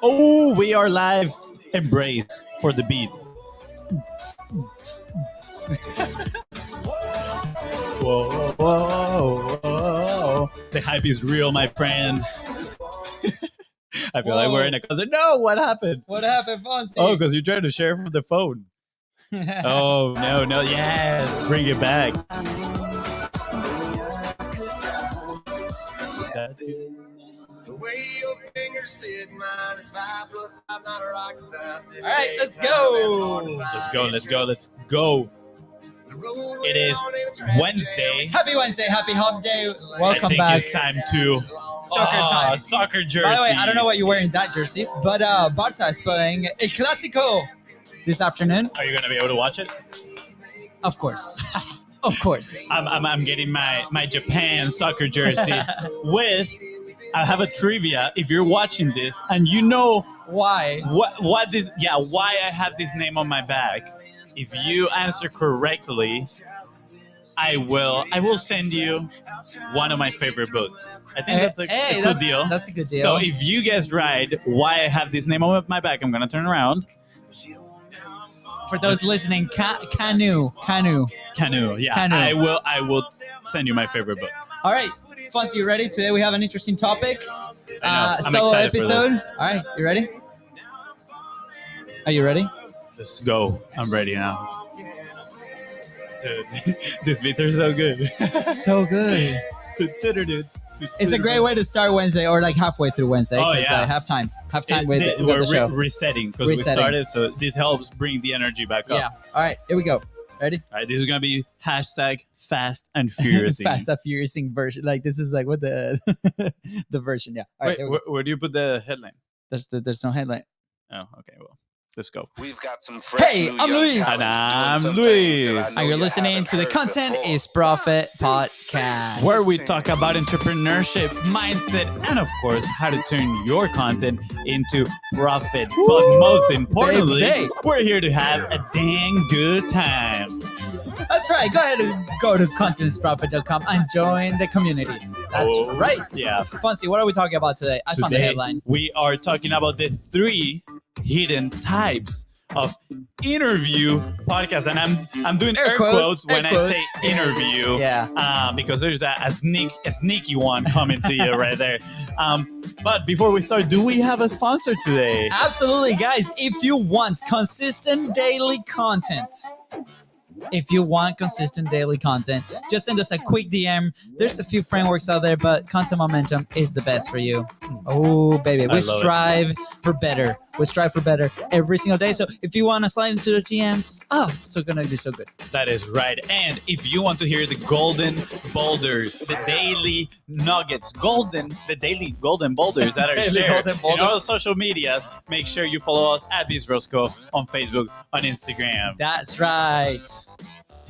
Oh, we are live. Embrace for the beat. Whoa, whoa, whoa. The hype is real, my friend. I feel like we're in a concert. No, what happened? What happened, Fonzie? Oh, because you're trying to share from the phone. Oh, no. Yes, bring it back. The way your fingers fit mine is 5 plus 5, not a rocket science. All right, let's go. Let's go. It is Wednesday. Happy Wednesday, happy hump day. I Welcome think back. it's time to Soccer time. Soccer jersey. By the way, I don't know what you're wearing that jersey, but Barca is playing El Clásico this afternoon. Are you gonna be able to watch it? Of course. Of course. I'm getting my Japan soccer jersey with. I have a trivia. If you're watching this and you know Why? why I have this name on my back, if you answer correctly, I will send you one of my favorite books. I think that's a good deal. That's a good deal. So if you guessed right why I have this name on my back, I'm gonna turn around. For those listening, Canoe. Yeah. Canoe. I will send you my favorite book. All right, Fonzie, you ready? Today we have an interesting topic. I'm Solo excited for episode. this. All right, you ready? Are you ready? Let's go. I'm ready now. Dude, this beats are so good. So good. It's a great way to start Wednesday or like halfway through Wednesday. Oh, 'cause, yeah. halftime with We're the show. resetting because we Resetting. started, so this helps bring the energy back up. Yeah. All right, here we go. Ready? All right, this is gonna be #Fast and Furious. Fast and Furious version. Like this is like what the the version. Yeah. All right. Wait, here we go. where do you put the headline? There's no headline. Oh, okay. Well, let's go. We've got some fresh Hey, new I'm young Luis. talent And I'm doing some Luis. things that I And know you're you listening haven't to the heard Content before. is Profit podcast. Where we talk about entrepreneurship, mindset, and of course, how to turn your content into profit. But most importantly, baby. we're here to have a dang good time. That's right. Go ahead and go to contentsprofit.com and join the community. That's Oh, right. yeah. Fonzie, what are we talking about today? I found the Today, headline. we are talking about the 3 hidden types of interview podcasts, and I'm doing air quotes when I say interview, Yeah. because there's a sneaky one coming to you right there. But before we start, do we have a sponsor today? Absolutely, guys. If you want consistent daily content, just send us a quick DM. There's a few frameworks out there, but Content Momentum is the best for you. Oh, baby. We love strive for better. We strive for better every single day. So if you want to slide into the DMs, so going to be so good. That is right. And if you want to hear the golden boulders, the daily nuggets, the daily golden boulders that are Daily shared golden in all social media, make sure you follow us at BIZBROS on Facebook, on Instagram. That's right.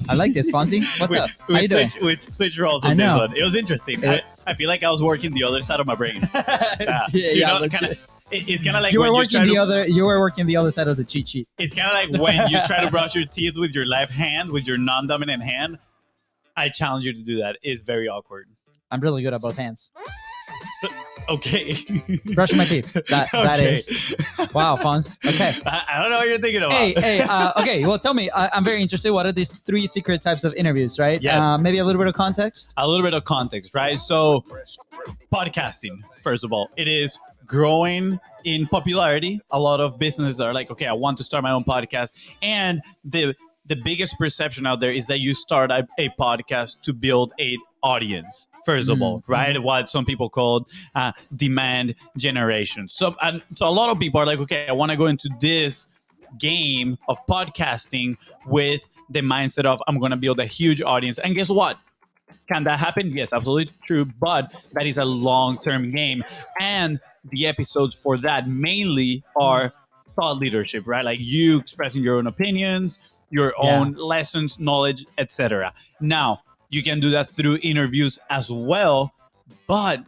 I like this, Fonzie. What's up? How you doing? We switched roles I on this know. one. It was interesting. I feel like I was working the other side of my brain. Legit. It's kind of like You when were you working try to, you were working the other side of the cheat sheet. It's kind of like when you try to brush your teeth with your left hand, with your non-dominant hand. I challenge you to do that. It's very awkward. I'm really good at both hands. Okay. Brushing my teeth. That Okay. is. Wow, Fonz. Okay. I don't know what you're thinking about. Hey. Okay. Well, tell me. I'm very interested. What are these 3 secret types of interviews? Right. Yes. Maybe a little bit of context. A little bit of context, right? So, podcasting, first of all, it is growing in popularity. A lot of businesses are like, okay, I want to start my own podcast. And the biggest perception out there is that you start a podcast to build an audience, first of all, right? What some people call demand generation. So a lot of people are like, okay, I want to go into this game of podcasting with the mindset of I'm going to build a huge audience. And guess what? Can that happen? Yes, absolutely true. But that is a long-term game. And the episodes for that mainly are thought leadership, right? Like you expressing your own opinions, your own lessons, knowledge, etc. Now, you can do that through interviews as well. But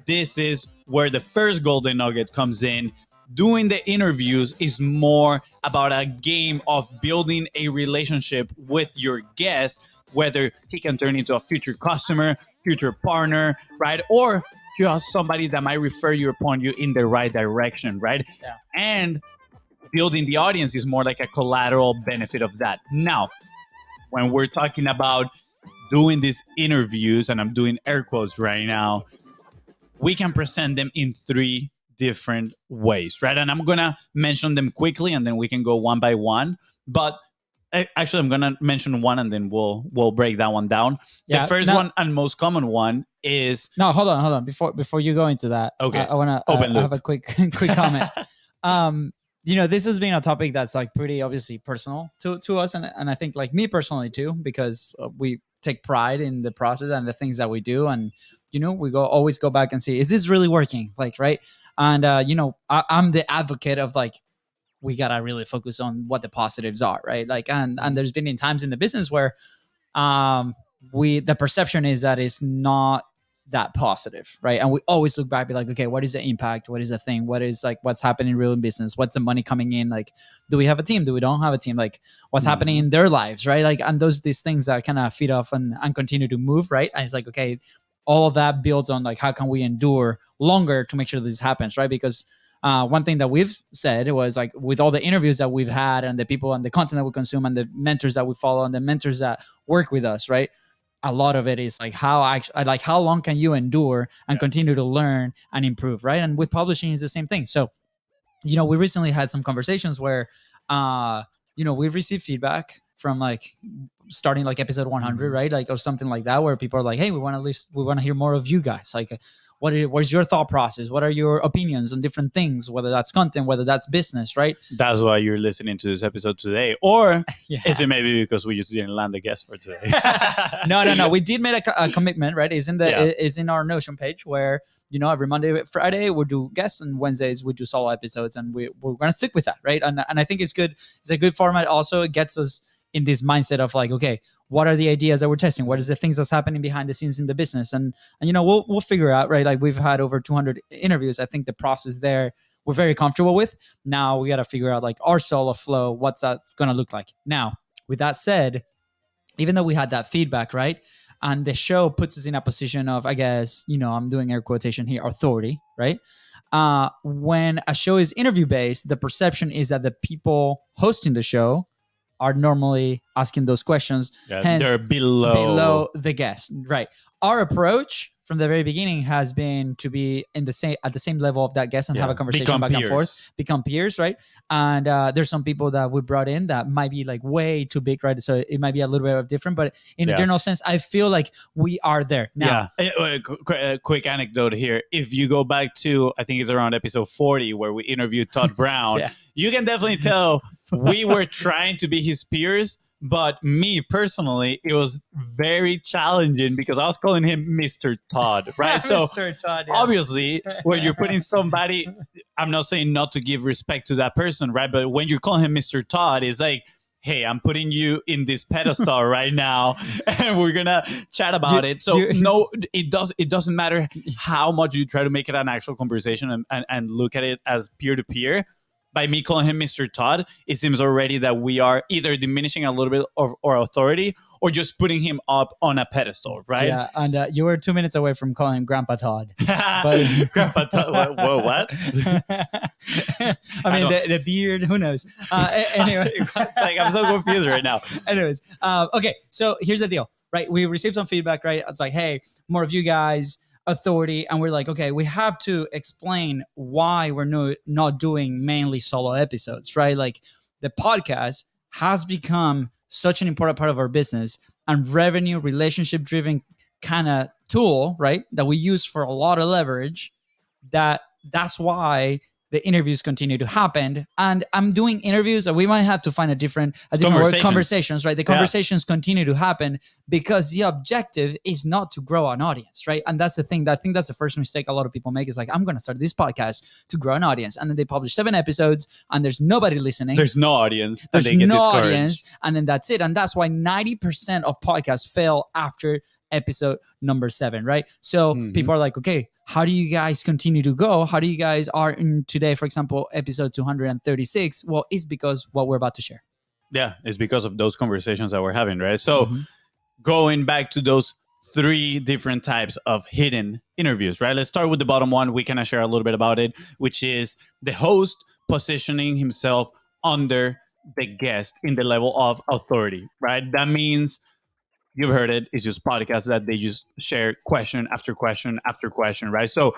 this is where the first golden nugget comes in. Doing the interviews is more about a game of building a relationship with your guest, whether he can turn into a future customer, future partner, right? Or just somebody that might refer you upon you in the right direction, right? Yeah. And building the audience is more like a collateral benefit of that. Now, when we're talking about doing these interviews, and I'm doing air quotes right now, we can present them in 3 different ways, right? And I'm gonna mention them quickly, and then we can go one by one. But actually, I'm gonna mention one, and then we'll break that one down. Yeah, The first one and most common one is no. Hold on. Before you go into that, okay. I want to have a quick comment. This has been a topic that's like pretty obviously personal to us, and I think like me personally too, because we take pride in the process and the things that we do, and we always go back and see, is this really working? Like, right? And I'm the advocate of like, we gotta really focus on what the positives are, right? Like, and there's been in times in the business where the perception is that it's not that positive, right? And we always look back, be like, okay, what is the impact? What is the thing? What is like what's happening real in business? What's the money coming in? Like, do we have a team? Do we don't have a team? Like, what's happening in their lives, right? Like, and these things that kind of feed off and continue to move, right? And it's like, okay, all of that builds on like, how can we endure longer to make sure this happens, right? Because one thing that we've said was like, with all the interviews that we've had and the people and the content that we consume and the mentors that we follow and the mentors that work with us, right? A lot of it is like, how long can you endure and continue to learn and improve, right? And with publishing is the same thing. So, we recently had some conversations where, we've received feedback from like starting like episode 100, right? Like, or something like that, where people are like, hey, we want to hear more of you guys. Like, what is your thought process? What are your opinions on different things, whether that's content, whether that's business, right? That's why you're listening to this episode today. Or is it maybe because we just didn't land the guest for today? No. We did make a commitment, right? It's in our Notion page where, every Monday, Friday, we'll do guests, and Wednesdays we do solo episodes, and we're going to stick with that, right? And I think it's good. It's a good format. Also, it gets us in this mindset of like, okay, what are the ideas that we're testing? What is the things that's happening behind the scenes in the business? And we'll figure out, right? Like, we've had over 200 interviews. I think the process there we're very comfortable with. Now we got to figure out like our solo flow, what's that's going to look like. Now, with that said, even though we had that feedback, right? And the show puts us in a position of, I guess, I'm doing air quotation here, authority, right? When a show is interview based, the perception is that the people hosting the show are normally asking those questions. Yeah, hence, they're below the guest, right? Our approach from the very beginning has been to be at the same level of that guest and have a conversation back and forth, become peers, right? And there's some people that we brought in that might be like way too big, right? So it might be a little bit different, but in a general sense, I feel like we are there now. Yeah. Quick anecdote here. If you go back to, I think it's around episode 40 where we interviewed Todd Brown, you can definitely tell we were trying to be his peers. But me personally, it was very challenging because I was calling him Mr. Todd, right? So Mr. Todd, obviously, when you're putting somebody, I'm not saying not to give respect to that person, right? But when you're calling him Mr. Todd, it's like, hey, I'm putting you in this pedestal right now, and we're gonna chat about it. So no, it doesn't matter how much you try to make it an actual conversation and look at it as peer to peer. By me calling him Mr. Todd, it seems already that we are either diminishing a little bit of our authority or just putting him up on a pedestal, right? Yeah, and you were 2 minutes away from calling him Grandpa Todd. But Grandpa Todd, whoa, what? I mean, the beard, who knows? Anyway. I'm so confused right now. Anyways, okay, so here's the deal, right? We received some feedback, right? It's like, hey, more of you guys, authority, and we're like, okay, we have to explain why we're not doing mainly solo episodes, right? Like, the podcast has become such an important part of our business and revenue relationship driven kind of tool, right? That we use for a lot of leverage. That's why the interviews continue to happen. And I'm doing interviews, and we might have to find a different word, conversations, right? The conversations continue to happen because the objective is not to grow an audience, right? And that's the thing. I think that's the first mistake a lot of people make is like, I'm going to start this podcast to grow an audience. And then they publish 7 episodes and there's nobody listening. There's no audience. There's no audience. And then that's it. And that's why 90% of podcasts fail after episode number 7, right? So people are like, okay, how do you guys continue to go? How do you guys are in today, for example, episode 236? Well, it's because what we're about to share. Yeah, it's because of those conversations that we're having, right? So going back to those three different types of hidden interviews, right? Let's start with the bottom one. We kind of share a little bit about it, which is the host positioning himself under the guest in the level of authority, right? That means you've heard it. It's just podcasts that they just share question after question after question, right? So,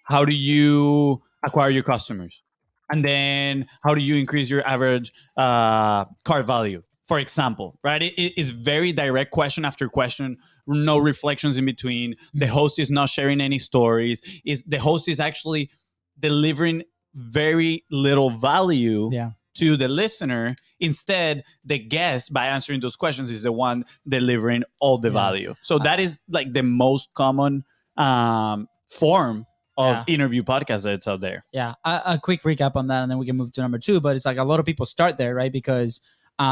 how do you acquire your customers? And then how do you increase your average cart value, for example, right? It is very direct question after question, no reflections in between. The host is not sharing any stories. The host is actually delivering very little value Yeah. to the listener. Instead, the guest, by answering those questions, is the one delivering all the value. So that is like the most common form of interview podcast that's out there. Yeah. A quick recap on that, and then we can move to number 2. But it's like a lot of people start there, right? Because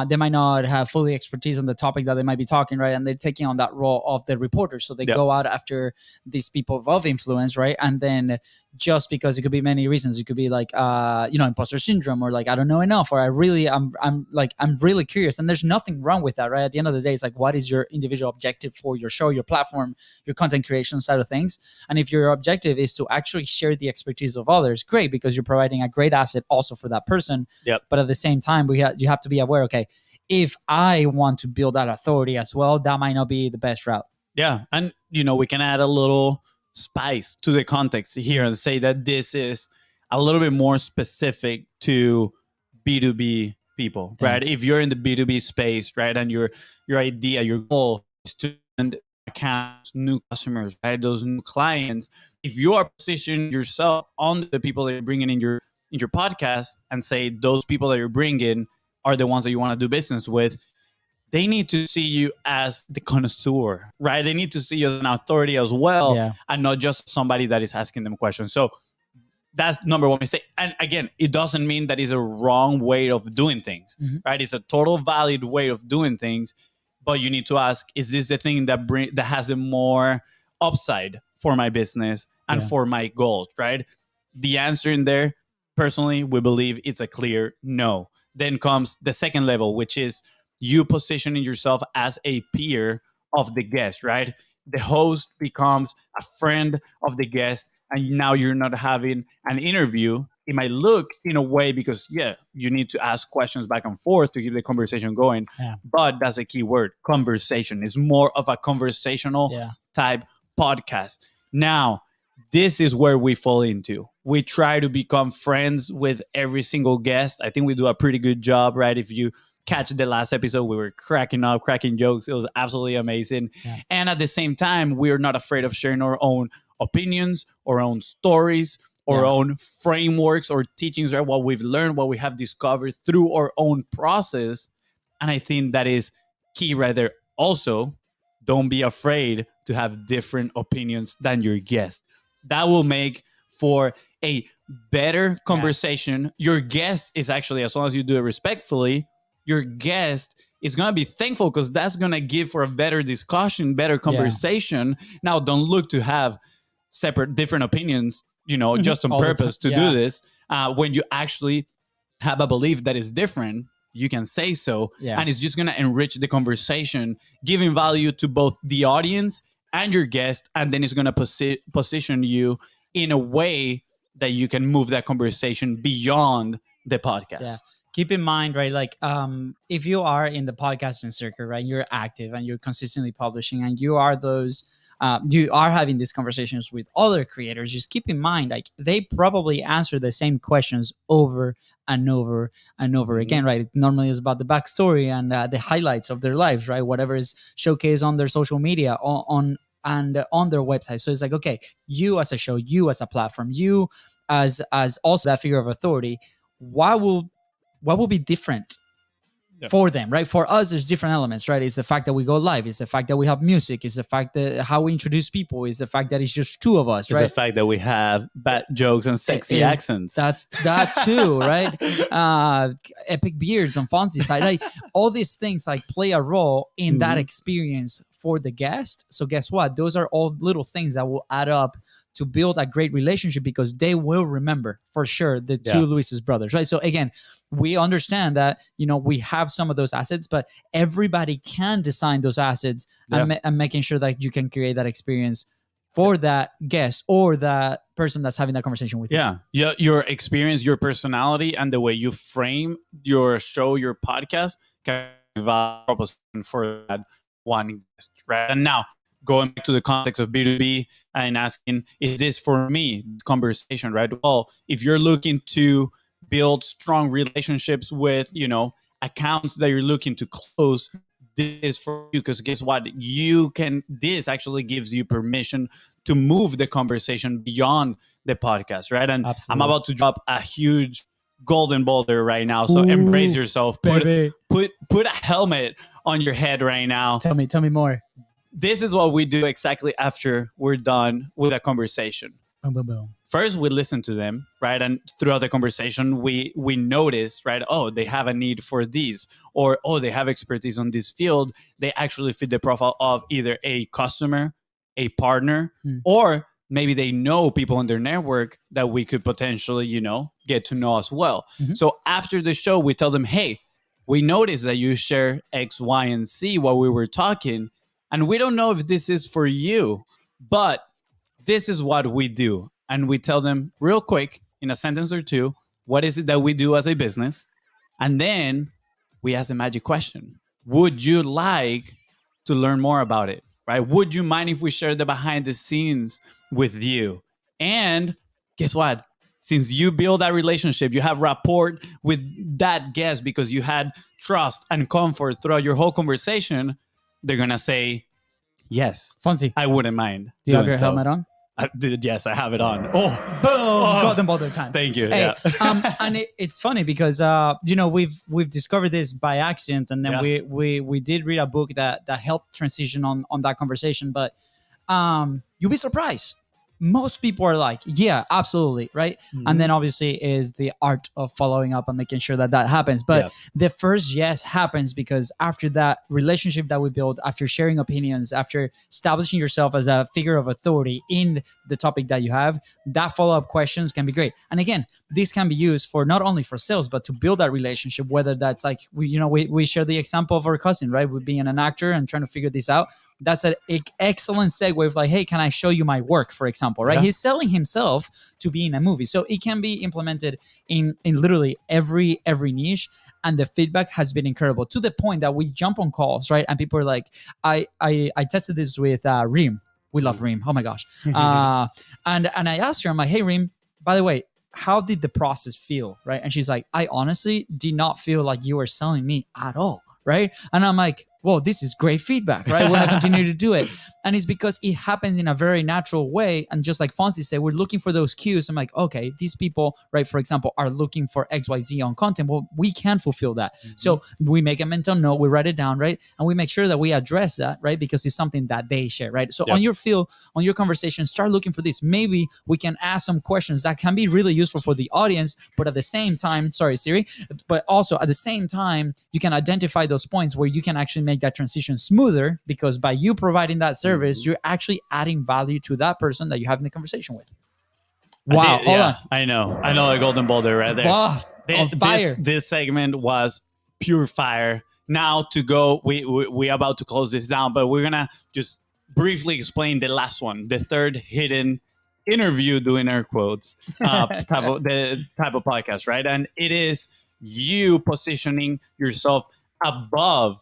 they might not have fully expertise on the topic that they might be talking, right? And they're taking on that role of the reporter. So they go out after these people of influence, right? And then just because it could be many reasons, it could be like, imposter syndrome, or like, I don't know enough, or I'm really curious. And there's nothing wrong with that, right? At the end of the day, it's like, what is your individual objective for your show, your platform, your content creation side of things? And if your objective is to actually share the expertise of others, great, because you're providing a great asset also for that person. But at the same time, you have to be aware, okay, if I want to build that authority as well, that might not be the best route. Yeah. And, we can add a little spice to the context here and say that this is a little bit more specific to B2B people, right? If you're in the B2B space, right, and your idea, your goal is to send accounts, new customers, right, those new clients, if you are positioning yourself on the people that you're bringing in your podcast and say those people that you're bringing are the ones that you want to do business with, they need to see you as the connoisseur, right? They need to see you as an authority as well, and not just somebody that is asking them questions. So that's number one mistake. And again, it doesn't mean that it's a wrong way of doing things, right? It's a total valid way of doing things, but you need to ask, is this the thing that has a more upside for my business and for my goals, right? The answer in there, personally, we believe it's a clear no. Then comes the second level, which is you positioning yourself as a peer of the guest, right? The host becomes a friend of the guest, and now you're not having an interview. It might look in a way because, you need to ask questions back and forth to keep the conversation going. But that's a key word, conversation. It's more of a conversational type podcast. Now, this is where we fall into. We try to become friends with every single guest. I think we do a pretty good job, right? If you catch the last episode, we were cracking jokes. It was absolutely amazing. And at the same time, we're not afraid of sharing our own opinions, our own stories, our own frameworks or teachings, right? What we've learned, what we have discovered through our own process. And I think that is key right there. Also, don't be afraid to have different opinions than your guest. That will make for a better conversation. Your guest is actually, as long as you do it respectfully, your guest is going to be thankful because that's going to give for a better discussion, better conversation. Now, don't look to have different opinions, just on purpose to do this. When you actually have a belief that is different, you can say so. And it's just going to enrich the conversation, giving value to both the audience and your guest. And then it's going to position you in a way that you can move that conversation beyond the podcast. Keep in mind, right? Like, if you are in the podcasting circuit, right, you're active and you're consistently publishing, and you are having these conversations with other creators. Just keep in mind, like, they probably answer the same questions over and over and over again, right? It normally is about the backstory and the highlights of their lives, right? Whatever is showcased on their social media, on their website. So it's like, okay, you as a show, you as a platform, you as also that figure of authority, what will be different for them, right? For us, there's different elements, right? It's the fact that we go live. It's the fact that we have music. It's the fact that how we introduce people. It's the fact that it's just two of us, right? It's the fact that we have bad jokes and sexy accents. That's that too, right? Epic beards on FONZI side. Like, all these things like play a role in that experience for the guest. So guess what? Those are all little things that will add up to build a great relationship, because they will remember for sure the two Luis's brothers, right? So again, we understand that, we have some of those assets, but everybody can design those assets and making sure that you can create that experience for that guest or that person that's having that conversation with you. Yeah. Your experience, your personality, and the way you frame your show, your podcast can be a proposition for that one guest, right? And now, going back to the context of B2B and asking, is this for me? Conversation, right? Well, if you're looking to build strong relationships with, accounts that you're looking to close, this is for you, because guess what? This actually gives you permission to move the conversation beyond the podcast, right? And I'm about to drop a huge golden boulder right now. So embrace yourself. Put a helmet on your head right now. Tell me more. This is what we do exactly after we're done with a conversation. Boom, boom, boom. First, we listen to them, right? And throughout the conversation, we notice, right? Oh, they have a need for these, or oh, they have expertise on this field. They actually fit the profile of either a customer, a partner, or maybe they know people in their network that we could potentially, get to know as well. So after the show, we tell them, hey, we noticed that you share X, Y, and Z while we were talking, and we don't know if this is for you, but this is what we do. And we tell them real quick in a sentence or two, what is it that we do as a business? And then we ask the magic question. Would you like to learn more about it, right? Would you mind if we share the behind the scenes with you? And guess what? Since you build that relationship, you have rapport with that guest because you had trust and comfort throughout your whole conversation, they're going to say, yes, FONZI, I wouldn't mind. Do you have your helmet on? Yes, I have it on. Oh, boom! Got them all the time. Thank you. Hey, and it's funny because we've discovered this by accident, and then we did read a book that helped transition on that conversation. But you'll be surprised. Most people are like, yeah, absolutely, right? And then obviously is the art of following up and making sure that happens. But the first yes happens because after that relationship that we build, after sharing opinions, after establishing yourself as a figure of authority in the topic that you have, that follow-up questions can be great. And again, this can be used for not only for sales, but to build that relationship, whether that's like, we share the example of our cousin, right? With being an actor and trying to figure this out. That's an excellent segue of like, hey, can I show you my work, for example, right? He's selling himself to be in a movie. So it can be implemented in literally every niche. And the feedback has been incredible to the point that we jump on calls, right? And people are like, I tested this with Reem. We love Reem. Oh my gosh. And I asked her, I'm like, hey, Reem, by the way, how did the process feel, right? And she's like, I honestly did not feel like you were selling me at all, right? And I'm like, well, this is great feedback, right? We're going to continue to do it. And it's because it happens in a very natural way. And just like FONZI said, we're looking for those cues. I'm like, okay, these people, right, for example, are looking for XYZ on content. Well, we can fulfill that. So we make a mental note, we write it down, right? And we make sure that we address that, right? Because it's something that they share, right? So on your field, on your conversation, start looking for this. Maybe we can ask some questions that can be really useful for the audience, but at the same time, sorry, Siri, but also at the same time, you can identify those points where you can actually make that transition smoother, because by you providing that service, you're actually adding value to that person that you're having the conversation with. Wow. Hold on. I know a golden boulder right there. Wow, on fire. This segment was pure fire. Now to go, we about to close this down, but we're gonna just briefly explain the last one, the third hidden interview, doing air quotes, type of podcast, right? And it is you positioning yourself above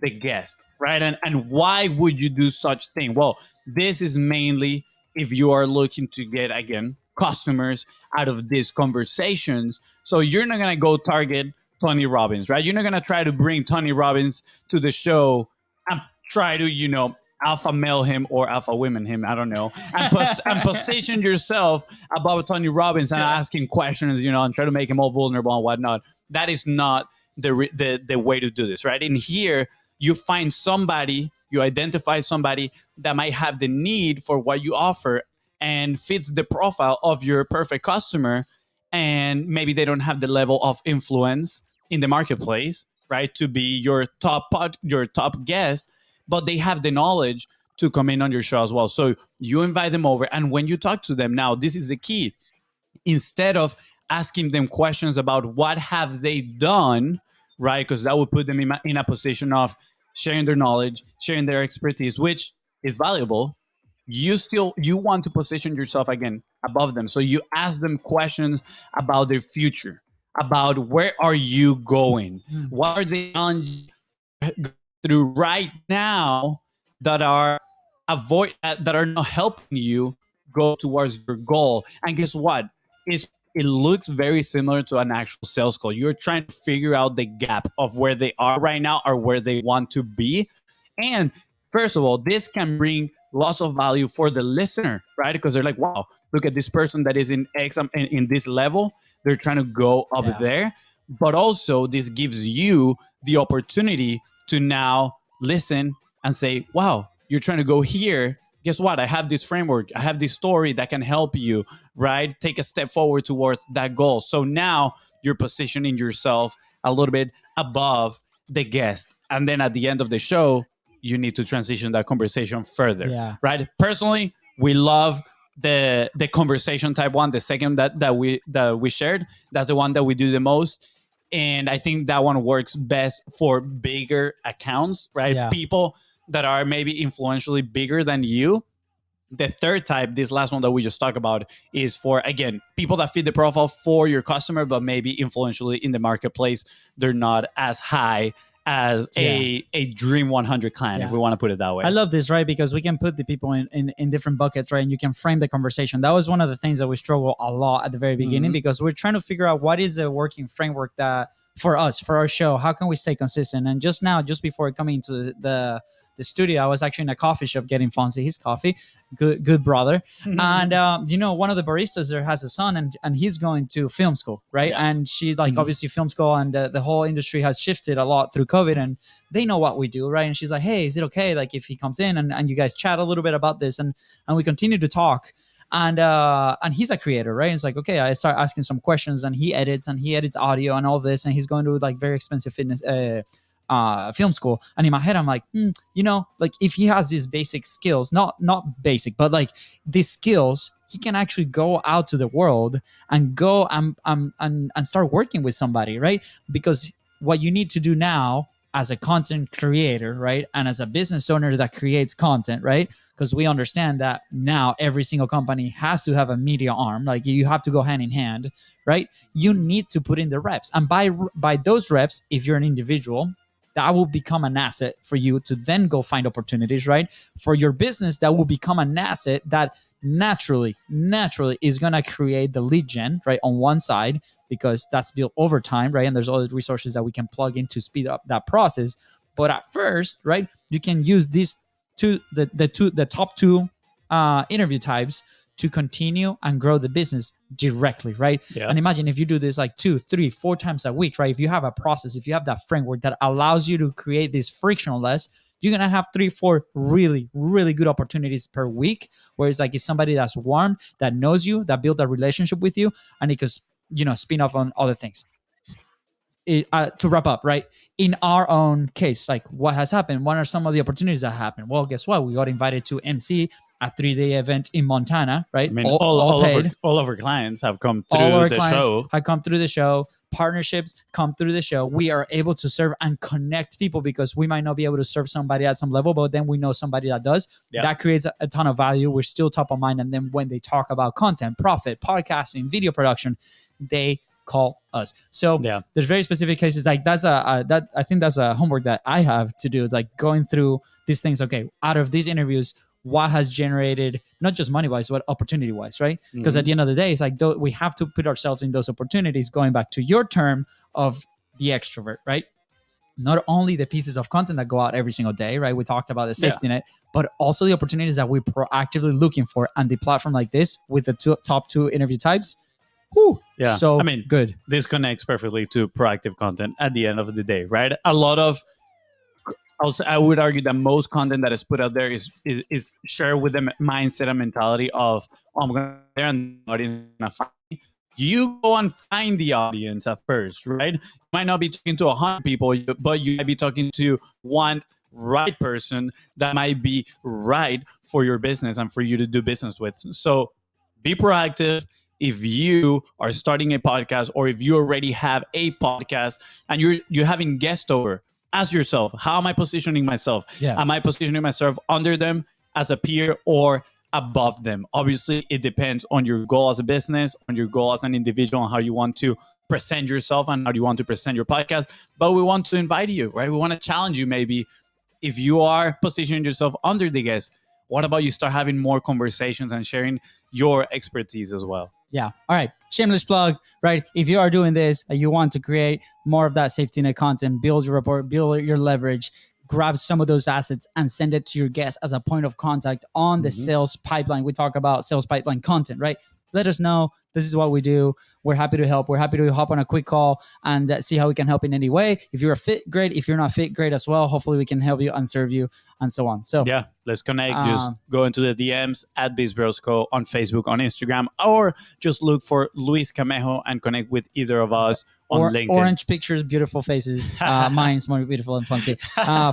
the guest, right? And why would you do such thing? Well, this is mainly if you are looking to get, again, customers out of these conversations. So you're not going to go target Tony Robbins, right? You're not going to try to bring Tony Robbins to the show and try to, alpha male him or alpha women him, I don't know, and position yourself above Tony Robbins and asking questions, and try to make him all vulnerable and whatnot. That is not the way to do this, right? In here, you find somebody, you identify somebody that might have the need for what you offer and fits the profile of your perfect customer, and maybe they don't have the level of influence in the marketplace, right, to be your top guest, but they have the knowledge to come in on your show as well. So you invite them over, and when you talk to them, now this is the key. Instead of asking them questions about what have they done, right? Because that would put them in a position of sharing their knowledge, sharing their expertise, which is valuable. You want to position yourself again above them. So you ask them questions about their future, about where are you going, what are the challenges through right now that are that are not helping you go towards your goal. And guess what? It looks very similar to an actual sales call. You're trying to figure out the gap of where they are right now or where they want to be. And first of all, this can bring lots of value for the listener, right? Because they're like, wow, look at this person that is in X in this level. They're trying to go up there. But also, this gives you the opportunity to now listen and say, wow, you're trying to go here. Guess what? I have this framework. I have this story that can help you, right? Take a step forward towards that goal. So now you're positioning yourself a little bit above the guest. And then at the end of the show, you need to transition that conversation further, right? Personally, we love the conversation type one, the second that we shared. That's the one that we do the most. And I think that one works best for bigger accounts, right? Yeah. People that are maybe influentially bigger than you. The third type, this last one that we just talked about, is for, again, people that fit the profile for your customer, but maybe influentially in the marketplace, they're not as high as a Dream 100 client, if we want to put it that way. I love this, right? Because we can put the people in different buckets, right? And you can frame the conversation. That was one of the things that we struggle a lot at the very beginning, because we're trying to figure out what is the working framework that for us, for our show, how can we stay consistent? And just now, just before coming into the studio, I was actually in a coffee shop getting Fonzie his coffee. Good brother. And one of the baristas there has a son, and he's going to film school, right? And she obviously film school, and the whole industry has shifted a lot through COVID, and they know what we do, right? And she's like, hey, is it okay like if he comes in and you guys chat a little bit about this, and we continue to talk. And he's a creator, right? And it's like, okay, I start asking some questions, and he edits audio and all this, and he's going to like very expensive fitness film school. And in my head, I'm like, like if he has these basic skills, not basic, but like these skills, he can actually go out to the world and go and start working with somebody, right? Because what you need to do now as a content creator, right? And as a business owner that creates content, right? Because we understand that now every single company has to have a media arm. Like you have to go hand in hand, right? You need to put in the reps. And by those reps, if you're an individual, that will become an asset for you to then go find opportunities, right? For your business, that will become an asset that naturally is going to create the lead gen, right? On one side, because that's built over time, right? And there's all the resources that we can plug in to speed up that process. But at first, right, you can use these the top two interview types to continue and grow the business directly, right? Yeah. And imagine if you do this like 2, 3, 4 times a week, right? If you have a process, if you have that framework that allows you to create this frictionless, you're going to have 3, 4 really, really good opportunities per week, where it's like it's somebody that's warm, that knows you, that built a relationship with you, and it could, spin off on other things. To wrap up, right? In our own case, like what has happened? What are some of the opportunities that happened? Well, guess what? We got invited to MC a 3-day event in Montana, right? I mean, all of our clients have come through the show. Have come through the show. Partnerships come through the show. We are able to serve and connect people because we might not be able to serve somebody at some level, but then we know somebody that does. Yep. That creates a ton of value. We're still top of mind. And then when they talk about content, profit, podcasting, video production, they call us. So there's very specific cases like that. I think that's a homework that I have to do. It's like going through these things. Okay, out of these interviews, what has generated not just money wise, but opportunity wise, right? Because at the end of the day, it's like we have to put ourselves in those opportunities. Going back to your term of the extrovert, right? Not only the pieces of content that go out every single day, right? We talked about the safety net, but also the opportunities that we're proactively looking for. And the platform like this with the top 2 interview types. Whew, so good. This connects perfectly to proactive content at the end of the day, right? A lot of, I would argue that most content that is put out there is shared with the mindset and mentality of, I'm going to there and the audience going to find me. You go and find the audience at first, right? You might not be talking to 100 people, but you might be talking to 1 right person that might be right for your business and for you to do business with. So be proactive. If you are starting a podcast, or if you already have a podcast and you're having guests over, ask yourself, how am I positioning myself? Yeah. Am I positioning myself under them, as a peer, or above them? Obviously, it depends on your goal as a business, on your goal as an individual, and how you want to present yourself and how you want to present your podcast. But we want to invite you, right? We want to challenge you. Maybe if you are positioning yourself under the guest, what about you start having more conversations and sharing your expertise as well? Yeah. All right. Shameless plug, right? If you are doing this and you want to create more of that safety net content, build your rapport, build your leverage, grab some of those assets and send it to your guests as a point of contact on the sales pipeline. We talk about sales pipeline content, right? Let us know. This is what we do. We're happy to help. We're happy to hop on a quick call and see how we can help in any way. If you're a fit, great. If you're not fit, great as well. Hopefully we can help you and serve you and so on. So yeah, let's connect. Just go into the DMs at BIZBROS Co on Facebook, on Instagram, or just look for Luis Camejo and connect with either of us on LinkedIn. Orange pictures, beautiful faces. Mine's more beautiful than Fonzie.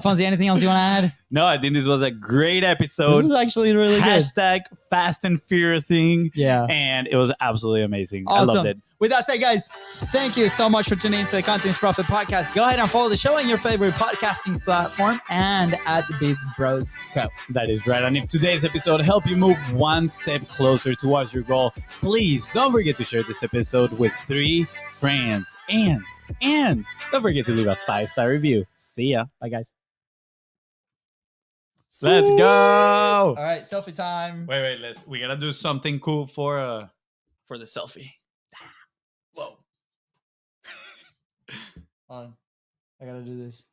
Fonzie, anything else you want to add? No, I think this was a great episode. This was actually really good. Hashtag Fast and Furiousing. Yeah. And it was absolutely amazing. Awesome. I loved it. With that said, guys, thank you so much for tuning into the Contents Profit Podcast. Go ahead and follow the show on your favorite podcasting platform and at BIZBROS Co. That is right. And if today's episode helped you move one step closer towards your goal, please don't forget to share this episode with 3 friends. And don't forget to leave a 5-star review. See ya. Bye, guys. Let's go. All right, selfie time. Wait. We gotta do something cool for the selfie. Whoa. Hold on. I gotta do this.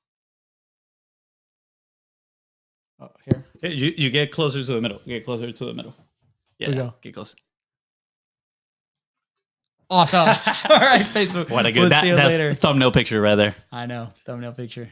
Oh, here. You get closer to the middle. Yeah, Here we go. Get close. Awesome. All right, Facebook. What a good We'll see you that's later. thumbnail picture right there. I know. Thumbnail picture.